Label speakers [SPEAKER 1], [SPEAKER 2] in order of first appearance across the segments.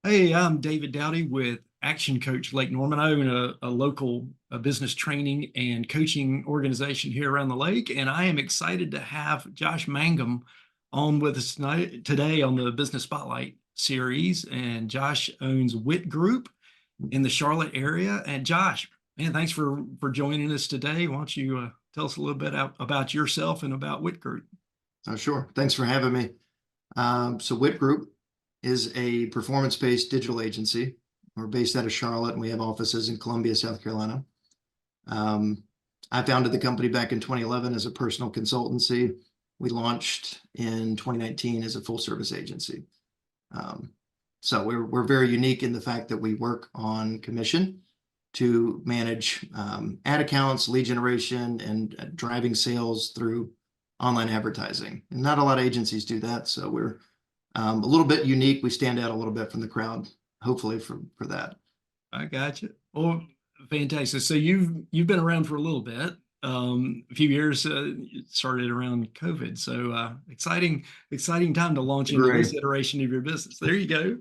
[SPEAKER 1] Hey, I'm David Dowdy with Action Coach Lake Norman. I own a local business training and coaching organization here around the lake, and I am excited to have Josh Mangum on with us today on the Business Spotlight series. And Josh owns Wit Group in the Charlotte area. And Josh, man, thanks for joining us today. Why don't you tell us a little bit about yourself and about Wit Group?
[SPEAKER 2] Oh, sure. Thanks for having me. So WIT Group is a performance-based digital agency. We're based out of Charlotte and we have offices in Columbia, South Carolina. Um, I founded the company back in 2011 as a personal consultancy. We launched in 2019 as a full service agency. Um, so we're very unique in the fact that we work on commission to manage ad accounts, lead generation, and driving sales through online advertising. And not a lot of agencies do that. So we're a little bit unique. We stand out a little bit from the crowd, hopefully for that.
[SPEAKER 1] I got you. Well, fantastic. So you've been around for a little bit, a few years. It started around COVID. So exciting time to launch into
[SPEAKER 2] Agree.
[SPEAKER 1] this iteration of your business. There you go.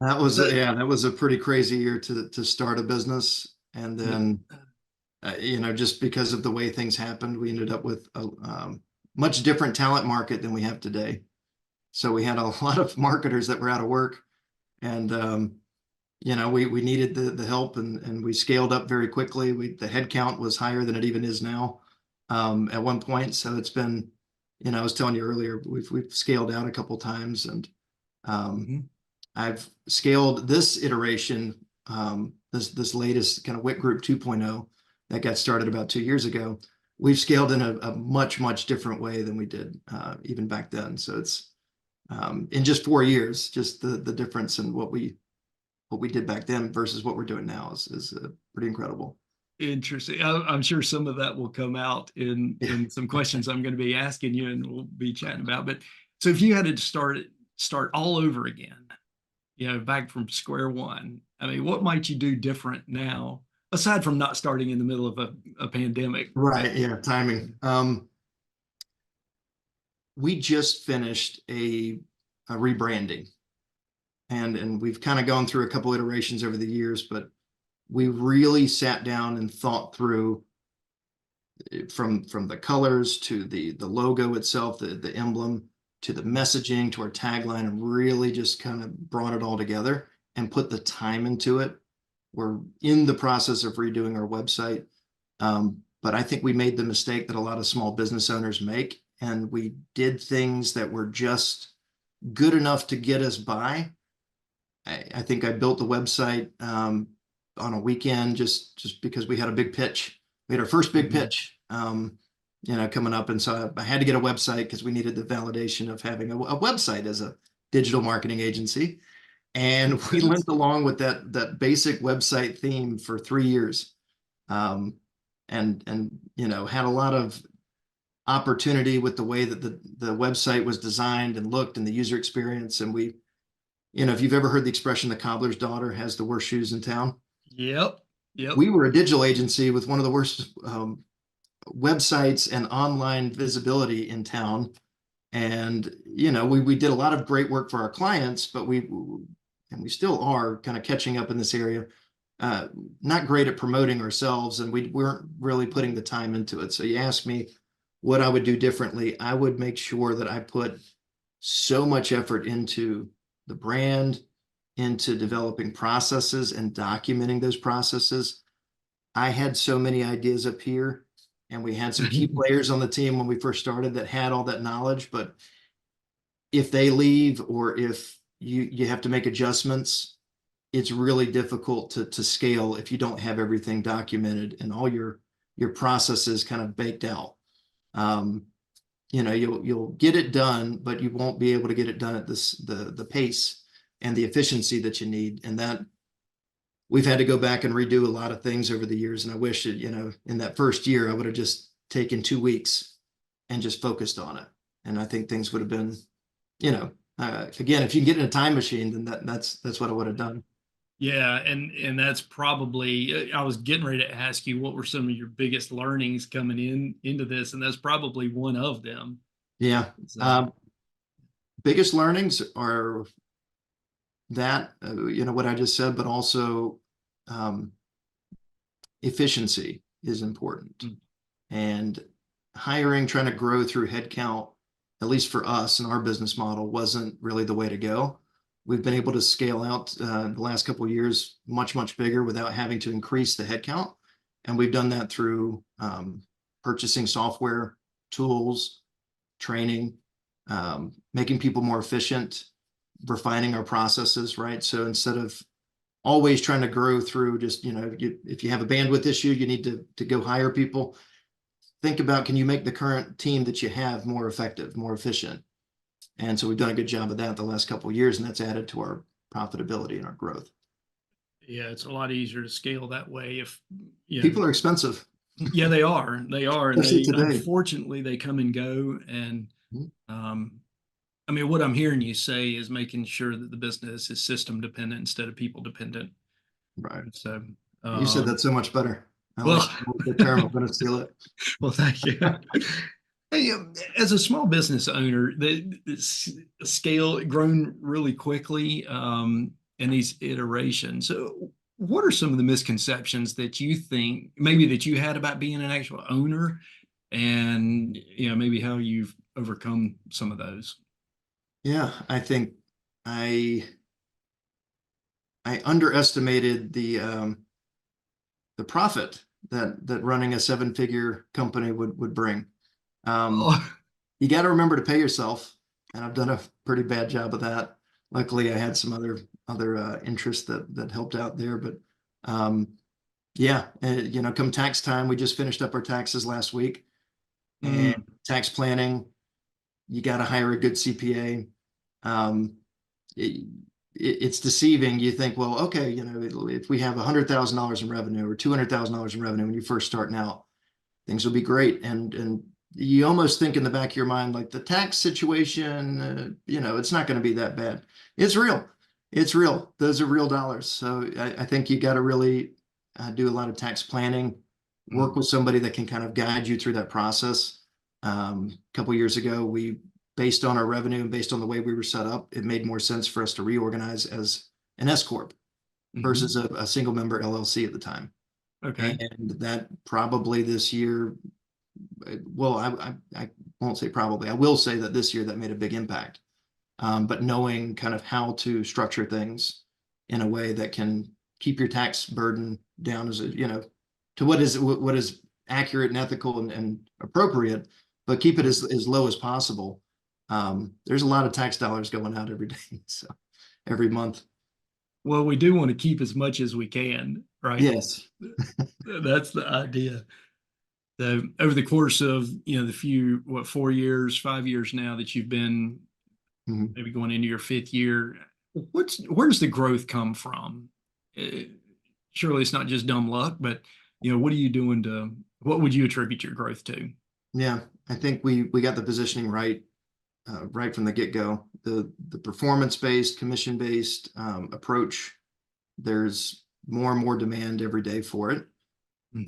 [SPEAKER 2] That was a pretty crazy year to start a business. And
[SPEAKER 1] Yeah.
[SPEAKER 2] then, just because of the way things happened, we ended up with a much different talent market than we have today. So we had a lot of marketers that were out of work, and we needed the help, and we scaled up very quickly. The headcount was higher than it even is now at one point. So it's been, I was telling you earlier, we've scaled out a couple times, and um,
[SPEAKER 1] Mhm.
[SPEAKER 2] I've scaled this iteration, this latest kind of WIT Group 2.0 that got started about 2 years ago. We've scaled in a much different way than we did even back then. So it's in just 4 years, just the difference in what we did back then versus what we're doing now is pretty incredible.
[SPEAKER 1] Interesting. I'm sure some of that will come out
[SPEAKER 2] Yeah.
[SPEAKER 1] in some questions I'm going to be asking you and we'll be chatting about. But so if you had to start all over again, back from square one. I mean, what might you do different now, aside from not starting in the middle of a pandemic?
[SPEAKER 2] Right. Yeah. Timing. We just finished a rebranding, and we've kind of gone through a couple iterations over the years, but we really sat down and thought through from the colors to the logo itself, the emblem, to the messaging, to our tagline, and really just kind of brought it all together and put the time into it. We're in the process of redoing our website, but I think we made the mistake that a lot of small business owners make, and we did things that were just good enough to get us by. I think I built the website on a weekend just because we had a big pitch. We had our first big
[SPEAKER 1] Mhm.
[SPEAKER 2] pitch, coming up, and so I had to get a website because we needed the validation of having a website as a digital marketing agency. And
[SPEAKER 1] Makes
[SPEAKER 2] we
[SPEAKER 1] sense.
[SPEAKER 2] limped along with that basic website theme for 3 years, um, and had a lot of opportunity with the way that the website was designed and looked and the user experience. And if you've ever heard the expression, the cobbler's daughter has the worst shoes in town,
[SPEAKER 1] Yep. Yep.
[SPEAKER 2] we were a digital agency with one of the worst websites and online visibility in town. And, we did a lot of great work for our clients, but we still are kind of catching up in this area. Uh, Not great at promoting ourselves, and we weren't really putting the time into it. So you asked me what I would do differently. I would make sure that I put so much effort into the brand, into developing processes and documenting those processes. I had so many ideas up here, and we had some key players on the team when we first started that had all that knowledge. But if they leave, or if you have to make adjustments, it's really difficult to scale if you don't have everything documented and all your processes kind of baked out. Um, you'll get it done, but you won't be able to get it done at the pace and the efficiency that you need. And that we've had to go back and redo a lot of things over the years. And I wish that, in that first year, I would have just taken 2 weeks and just focused on it. And I think things would have been, again, if you can get in a time machine, then that's what I would have done.
[SPEAKER 1] Yeah, and that's probably I was getting ready to ask you what were some of your biggest learnings coming into this, and that's probably one of them.
[SPEAKER 2] Yeah.
[SPEAKER 1] So
[SPEAKER 2] biggest learnings are that, what I just said, but also um, efficiency is important.
[SPEAKER 1] Mm.
[SPEAKER 2] And hiring, trying to grow through headcount, at least for us and our business model, wasn't really the way to go. We've been able to scale out the last couple of years much bigger without having to increase the headcount. And we've done that through purchasing software, tools, training, making people more efficient, refining our processes, right? So instead of always trying to grow through just, if you have a bandwidth issue, you need to go hire people. Think about, can you make the current team that you have more effective, more efficient? And so we've done a good job of that the last couple of years, and that's added to our profitability and our growth.
[SPEAKER 1] Yeah, it's a lot easier to scale that way if, you know,
[SPEAKER 2] People are expensive,
[SPEAKER 1] yeah, they are. They are. And
[SPEAKER 2] especially
[SPEAKER 1] they,
[SPEAKER 2] today.
[SPEAKER 1] unfortunately, they come and go. And
[SPEAKER 2] Mhm.
[SPEAKER 1] I mean, what I'm hearing you say is making sure that the business is system dependent instead of people dependent.
[SPEAKER 2] Right.
[SPEAKER 1] And so,
[SPEAKER 2] You said that so much better.
[SPEAKER 1] well,
[SPEAKER 2] I like the term. I'm going to steal it.
[SPEAKER 1] well, thank you. Hey, as a small business owner, the scale grown really quickly in these iterations. So, what are some of the misconceptions that you think maybe that you had about being an actual owner, and maybe how you've overcome some of those?
[SPEAKER 2] Yeah, I think I I underestimated the profit that running a seven-figure company would bring. Um,
[SPEAKER 1] Oh,
[SPEAKER 2] you got to remember to pay yourself, and I've done a pretty bad job of that. Luckily, I had some other interests that helped out there, but um, yeah, come tax time, we just finished up our taxes last week, and
[SPEAKER 1] mm,
[SPEAKER 2] tax planning, you got to hire a good CPA. Um, it, it's deceiving. You think, well, okay, if we have $100,000 in revenue or $200,000 in revenue when you're first starting out, things will be great. And you almost think in the back of your mind, like the tax situation, it's not going to be that bad. It's real. It's real. Those are real dollars. So I think you got to really do a lot of tax planning, work
[SPEAKER 1] mm,
[SPEAKER 2] with somebody that can kind of guide you through that process. A couple years ago, based on our revenue and based on the way we were set up, it made more sense for us to reorganize as an S corp
[SPEAKER 1] mhm.
[SPEAKER 2] versus a single member LLC at the time.
[SPEAKER 1] Okay.
[SPEAKER 2] And that probably this year, well, I won't say probably. I will say that this year that made a big impact. But knowing kind of how to structure things in a way that can keep your tax burden down to what is accurate and ethical and appropriate, but keep it as low as possible. There's a lot of tax dollars going out every day, so every month.
[SPEAKER 1] Well, we do want to keep as much as we can, right?
[SPEAKER 2] Yes.
[SPEAKER 1] That's the idea. So over the course of the few 4 years, 5 years now that you've been
[SPEAKER 2] Mhm.
[SPEAKER 1] maybe going into your fifth year, where does the growth come from? Uh, Surely it's not just dumb luck, but what are you doing what would you attribute your growth to?
[SPEAKER 2] Yeah, I think we got the positioning right from the get-go. The performance-based, commission-based approach, there's more and more demand every day for it.
[SPEAKER 1] Hmm.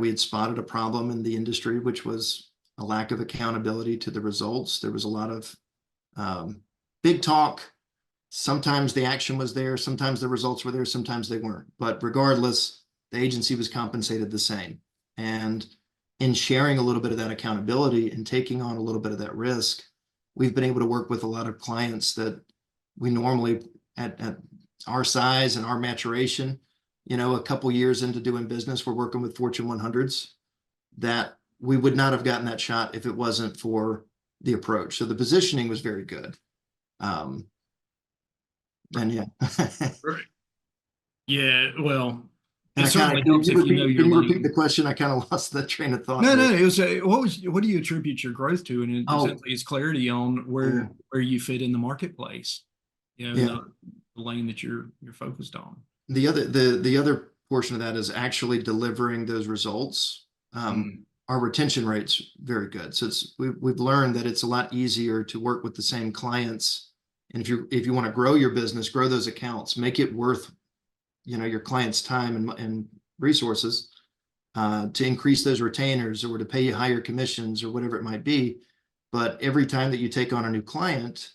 [SPEAKER 2] We had spotted a problem in the industry, which was a lack of accountability to the results. There was a lot of big talk. Sometimes the action was there, sometimes the results were there, sometimes they weren't. But regardless, the agency was compensated the same. And in sharing a little bit of that accountability and taking on a little bit of that risk, we've been able to work with a lot of clients that we normally, at our size and our maturation, a couple years into doing business, we're working with Fortune 100s that we would not have gotten that shot if it wasn't for the approach. So the positioning was very good. Um, and yeah.
[SPEAKER 1] Right. Yeah, well,
[SPEAKER 2] And
[SPEAKER 1] it
[SPEAKER 2] I kind of,
[SPEAKER 1] certainly helps if you know your
[SPEAKER 2] can you repeat the
[SPEAKER 1] lane.
[SPEAKER 2] question? I kind of lost the train of thought
[SPEAKER 1] No,
[SPEAKER 2] there.
[SPEAKER 1] no, it was what do you attribute your growth to? And it
[SPEAKER 2] Oh,
[SPEAKER 1] essentially is clarity on
[SPEAKER 2] yeah,
[SPEAKER 1] where you fit in the marketplace, in
[SPEAKER 2] yeah.
[SPEAKER 1] the lane that you're focused on.
[SPEAKER 2] The other portion of that is actually delivering those results.
[SPEAKER 1] Mm,
[SPEAKER 2] Our retention rate's very good. So we've learned that it's a lot easier to work with the same clients. And if you want to grow your business, grow those accounts, make it worth, your clients' time and resources, to increase those retainers or to pay you higher commissions or whatever it might be. But every time that you take on a new client,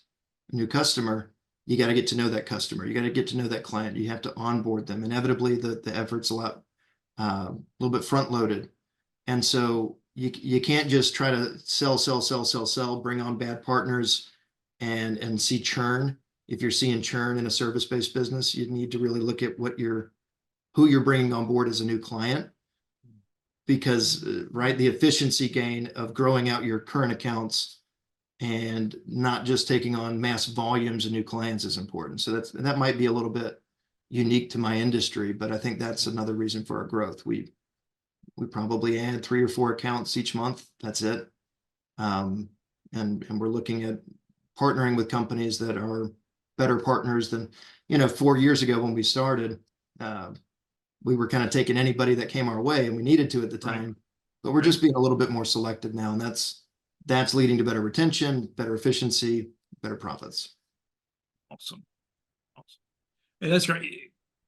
[SPEAKER 2] a new customer, you got to get to know that customer. You got to get to know that client. You have to onboard them. Inevitably, the effort's a little bit front loaded. And so you can't just try to sell, bring on bad partners and see churn. If you're seeing churn in a service-based business, you need to really look at who you're bringing on board as a new client, because right, the efficiency gain of growing out your current accounts and not just taking on mass volumes of new clients is important. So that might be a little bit unique to my industry, but I think that's another reason for our growth. We probably add 3 or 4 accounts each month. That's it. And we're looking at partnering with companies that are better partners than, 4 years ago when we started. We were kind of taking anybody that came our way, and we needed to at the time.
[SPEAKER 1] Right.
[SPEAKER 2] But we're just being a little bit more selective now, and that's leading to better retention, better efficiency, better profits.
[SPEAKER 1] Awesome. Awesome. And that's right.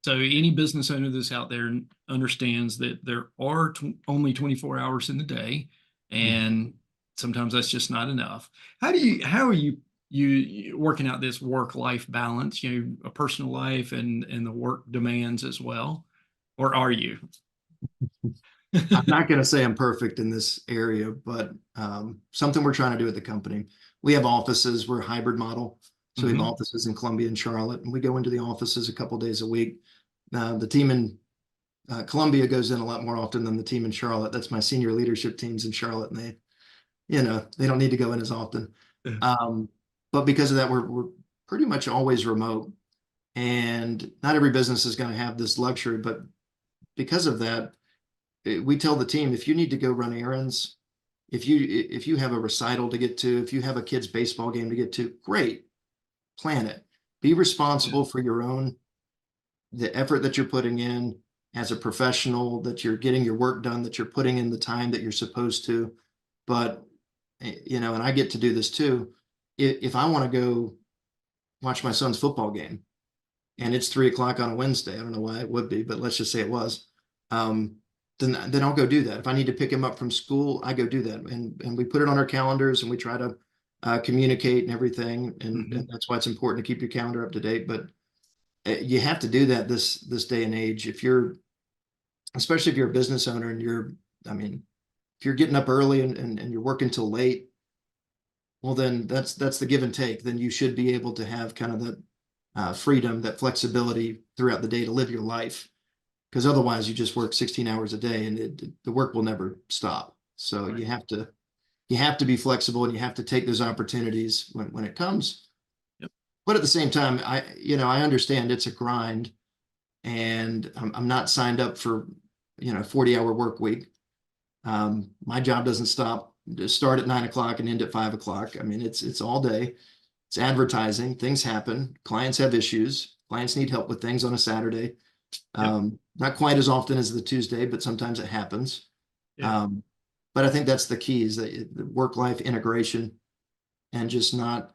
[SPEAKER 1] So any business owner that's out there understands that there are only 24 hours in the day, and sometimes that's just not enough. How are you working out this work-life balance, a personal life and the work demands as well? Or are you?
[SPEAKER 2] I'm not going to say I'm perfect in this area, but something we're trying to do at the company. We have offices. We're a hybrid model. So we have offices in Columbia and Charlotte, and we go into the offices a couple days a week. The team in Columbia goes in a lot more often than the team in Charlotte. That's my senior leadership teams in Charlotte, and they don't need to go in as often. But because of that, we're pretty much always remote, and not every business is going to have this luxury. But because of that, we tell the team, if you need to go run errands, if you have a recital to get to, if you have a kid's baseball game to get to, great, plan it. Be responsible for the effort that you're putting in as a professional, that you're getting your work done, that you're putting in the time that you're supposed to. But, and I get to do this too. If I want to go watch my son's football game and it's 3 o'clock on a Wednesday, I don't know why it would be, but let's just say it was, then I'll go do that. If I need to pick him up from school, I go do that. And we put it on our calendars, and we try to communicate and everything. And that's why it's important to keep your calendar up to date. But you have to do that this day and age. Especially if you're a business owner and if you're getting up early and you're working till late, well, then that's the give and take. Then you should be able to have kind of that freedom, that flexibility throughout the day to live your life. Because otherwise you just work 16 hours a day, and the work will never stop. So you have to be flexible, and you have to take those opportunities when it comes.
[SPEAKER 1] Yep.
[SPEAKER 2] But at the same time, I understand it's a grind, and I'm not signed up for 40-hour work week. My job doesn't start at 9 o'clock and end at 5 o'clock. It's all day. It's advertising. Things happen. Clients have issues. Clients need help with things on a Saturday. Not quite as often as the Tuesday, but sometimes it happens. But I think that's the key, is that the work-life integration, and just not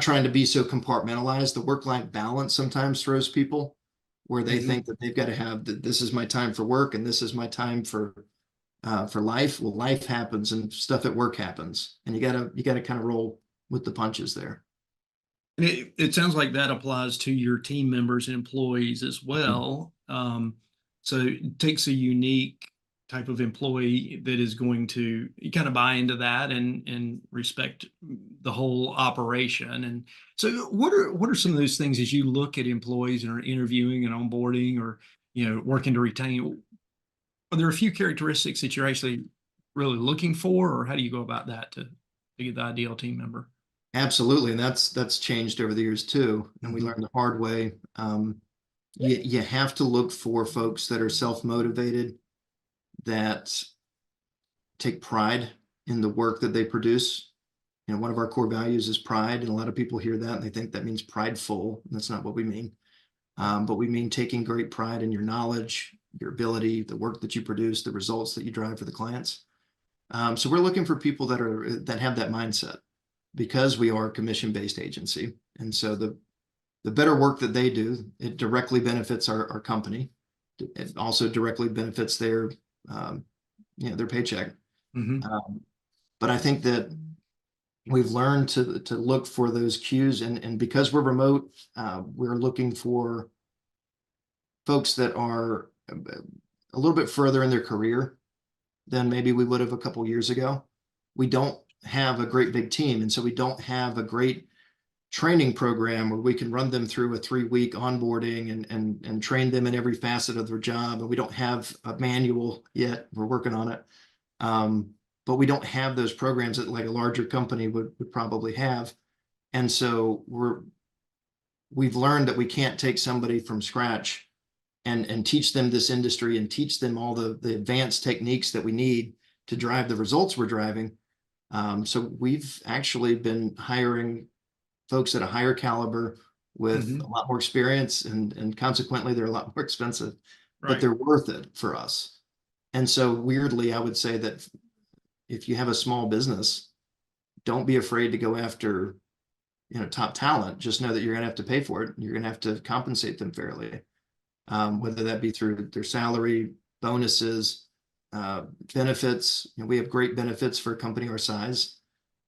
[SPEAKER 2] trying to be so compartmentalized. The work-life balance sometimes throws people, where they think that they've got to have this is my time for work and this is my time for life. Well, life happens and stuff at work happens, and you gotta kind of roll with the punches there.
[SPEAKER 1] And it sounds like that applies to your team members and employees as well. So it takes a unique type of employee that is going to kind of buy into that and respect the whole operation. And so what are some of those things, as you look at employees and are interviewing and onboarding, or working to retain? Are there a few characteristics that you're actually really looking for, or how do you go about that to get the ideal team member?
[SPEAKER 2] Absolutely, and that's changed over the years too. And we learned the hard way. You have to look for folks that are self-motivated, that take pride in the work that they produce. One of our core values is pride, and a lot of people hear that and they think that means prideful. And that's not what we mean. But we mean taking great pride in your knowledge, your ability, the work that you produce, the results that you drive for the clients. So we're looking for people that have that mindset, because we are a commission-based agency. And so the better work that they do, it directly benefits our company. It also directly benefits their paycheck. But I think that we've learned to look for those cues, and because we're remote, we're looking for folks that are a little bit further in their career than maybe we would have a couple years ago. We don't have a great big team, and so we don't have a great training program where we can run them through a 3-week onboarding and train them in every facet of their job. And we don't have a manual yet. We're working on it. But we don't have those programs that like a larger company would probably have. And so we've learned that we can't take somebody from scratch and teach them this industry and teach them all the advanced techniques that we need to drive the results we're driving. So we've actually been hiring folks at a higher caliber with a lot more experience, and consequently they're a lot more expensive, but
[SPEAKER 1] Right.
[SPEAKER 2] they're worth it for us. And so weirdly, I would say that if you have a small business, don't be afraid to go after, top talent. Just know that you're going to have to pay for it. You're going to have to compensate them fairly, whether that be through their salary, bonuses, benefits. We have great benefits for a company our size.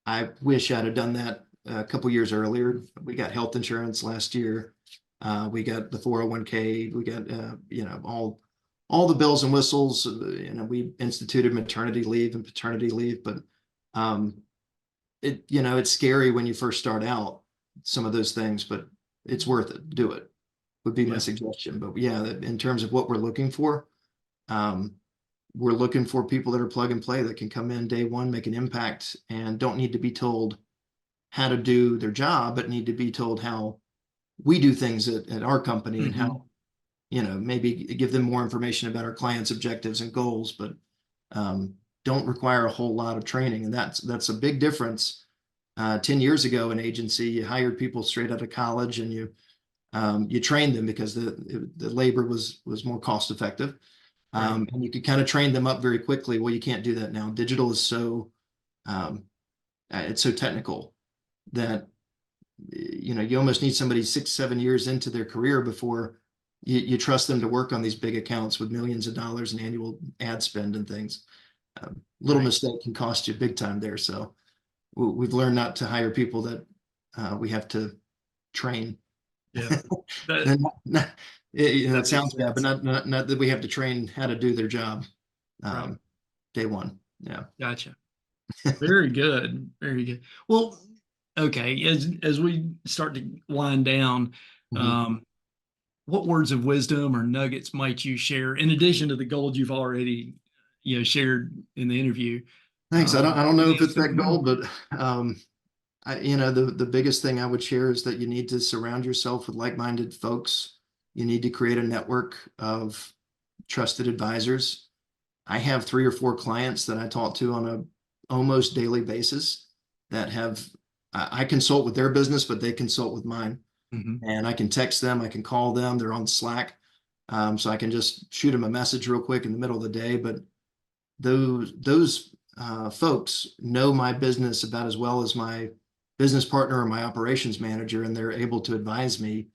[SPEAKER 2] I wish I'd have done that a couple years earlier. We got health insurance last year. We got the 401k. We got all the bells and whistles. We instituted maternity leave and paternity leave, but it's scary when you first start out, some of those things, but it's worth it. Do it would be my suggestion. But yeah, in terms of what we're looking for, we're looking for people that are plug and play, that can come in day one, make an impact, and don't need to be told how to do their job, but need to be told how we do things at our company, and how, maybe give them more information about our clients' objectives and goals, but don't require a whole lot of training. And that's a big difference. 10 years ago, an agency, you hired people straight out of college, and you trained them because the labor was more cost effective. And you could kind of train them up very quickly. Well, you can't do that now. Digital is it's so technical that you almost need somebody 6-7 years into their career before you trust them to work on these big accounts with millions of dollars in annual ad spend and things. Little mistake can cost you big time there. So we've learned not to hire people that we have to train.
[SPEAKER 1] Yeah.
[SPEAKER 2] That sounds bad, but not that we have to train how to do their job day one. Yeah.
[SPEAKER 1] Gotcha. Very good. Very good. Well, okay. As we start to wind down, what words of wisdom or nuggets might you share in addition to the gold you've already, shared in the interview?
[SPEAKER 2] Thanks. I don't know if it's that gold, but the biggest thing I would share is that you need to surround yourself with like-minded folks. You need to create a network of trusted advisors. I have 3 or 4 clients that I talk to on a almost daily basis that I consult with their business, but they consult with mine. And I can text them, I can call them, they're on Slack. So I can just shoot them a message real quick in the middle of the day. But those folks know my business about as well as my business partner or my operations manager, and they're able to advise me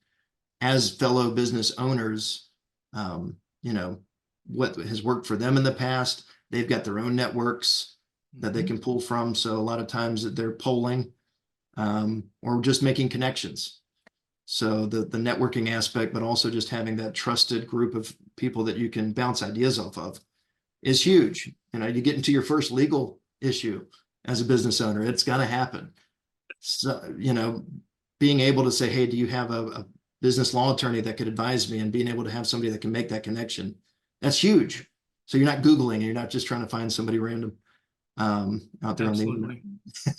[SPEAKER 2] as fellow business owners, what has worked for them in the past. They've got their own networks that they can pull from. So a lot of times that they're polling or just making connections. So the networking aspect, but also just having that trusted group of people that you can bounce ideas off of is huge. You get into your first legal issue as a business owner, it's going to happen. So, being able to say, hey, do you have a business law attorney that could advise me, and being able to have somebody that can make that connection, that's huge. So you're not Googling, and you're not just trying to find somebody random out there.
[SPEAKER 1] Absolutely.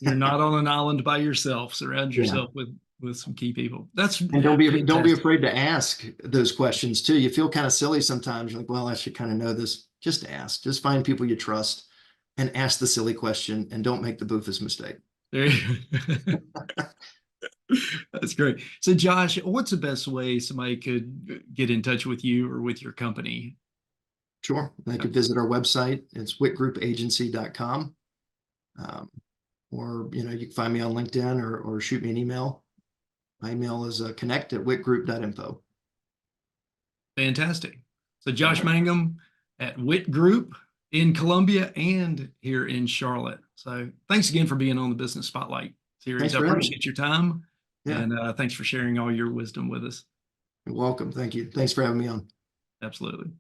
[SPEAKER 1] You're not on an island by yourself. Surround yourself with some key people.
[SPEAKER 2] And don't be afraid to ask those questions too. You feel kind of silly sometimes. You're like, well, I should kind of know this. Just ask. Just find people you trust and ask the silly question, and don't make the boofus mistake.
[SPEAKER 1] There you go. That's great. So Josh, what's the best way somebody could get in touch with you or with your company?
[SPEAKER 2] Sure. They could visit our website. It's whitgroupagency.com. Or, you can find me on LinkedIn or shoot me an email. My email is connect@whitgroup.info.
[SPEAKER 1] Fantastic. So Josh Mangum at Whit Group. in Columbia and here in Charlotte. So thanks again for being on the Business Spotlight series.
[SPEAKER 2] Thanks
[SPEAKER 1] I
[SPEAKER 2] for having me.
[SPEAKER 1] appreciate your time,
[SPEAKER 2] Yeah,
[SPEAKER 1] and thanks for sharing all your wisdom with us.
[SPEAKER 2] you're welcome. Thank you. Thanks for having me on.
[SPEAKER 1] Absolutely.